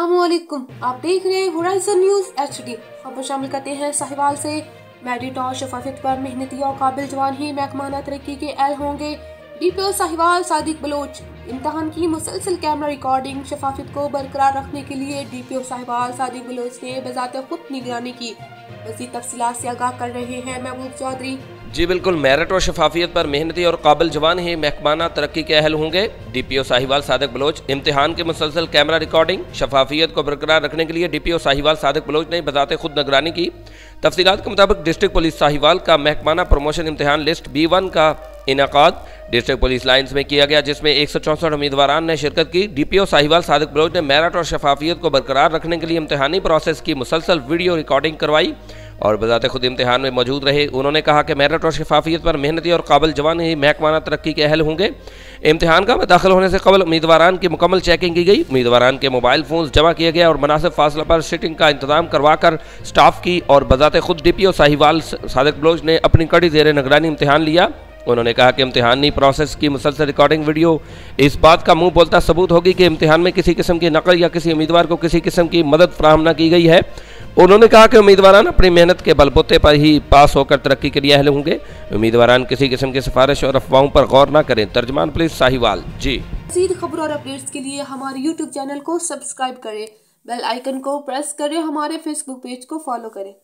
अस्सलामुअलैकुम, आप देख रहे हैं होराइजन न्यूज HD। खबर शामिल करते हैं साहिवाल से। मेरिट और शफाफियत पर मेहनती और काबिल जवान ही महकमाना तरक्की के अहल होंगे। DPO साहिवाल सादिक बलोच। इम्तिहान की मुसलसल कैमरा रिकॉर्डिंग शफाफियत को बरकरार रखने के लिए DPO साहिवाल सादिक बलोच ने बजाते खुद निगरानी की। मज़ीद तफसीलात से आगाह कर रहे हैं महबूब चौधरी। जी बिल्कुल, मेरिट और शफाफियत पर मेहनती और काबिल जवान ही महकमाना तरक्की के अहल होंगे। DPO साहिवाल सादिक बलोच। इम्तिहान की मुसलसल कैमरा रिकॉर्डिंग शफाफियत को बरकरार रखने के लिए DPO साहिवाल सादिक बलोच ने बजाते खुद निगरानी की। तफसीलात के मुताबिक डिस्ट्रिक्ट पुलिस साहिवाल का महकमाना प्रमोशन इम्तिहान लिस्ट B1 का इनेकाद डिस्ट्रिक्ट पुलिस लाइन्स में किया गया, जिसमें 164 उम्मीदवारान ने शिरकत की। DPO साहिवाल सादिक बलोच ने मेरिट और शफाफियत को बरकरार रखने के लिए इम्तिहानी प्रोसेस की मुसलसल वीडियो रिकॉर्डिंग करवाई और बजाते खुद इम्तिहान में मौजूद रहे। उन्होंने कहा कि मेरिट और शफाफियत पर मेहनती और काबिल जवान ही महकमाना तरक्की के अहल होंगे। इम्तिहान का दाखिल होने से कबल उम्मीदवारान की मुकम्मल चेकिंग की गई। उम्मीदवारान के मोबाइल फोन जमा किए गए और मुनासिब फासला पर सिटिंग का इंतजाम करवाकर स्टाफ की और बजाते खुद DPO साहिवाल सादिक बलोच ने अपनी कड़ी ज़ेर निगरानी इम्तिहान लिया। उन्होंने कहा कि इम्तिहानी प्रोसेस की मुसलसल रिकॉर्डिंग वीडियो इस बात का मुंह बोलता सबूत होगी कि इम्तिहान में किसी किस्म की नकल या किसी उम्मीदवार को किसी किस्म की मदद फराहम न की गई है। उन्होंने कहा कि उम्मीदवारान अपनी मेहनत के बलबूते पर ही पास होकर तरक्की के लिए अहल होंगे। उम्मीदवारान किसी किस्म की सिफारिश और अफवाहों पर गौर न करें। तर्जमान पुलिस साहिवाल। जी मज़ीद खबर और अपडेट्स के लिए हमारे YouTube चैनल को सब्सक्राइब करें, बेल आइकन को प्रेस करें, हमारे Facebook पेज को फॉलो करें।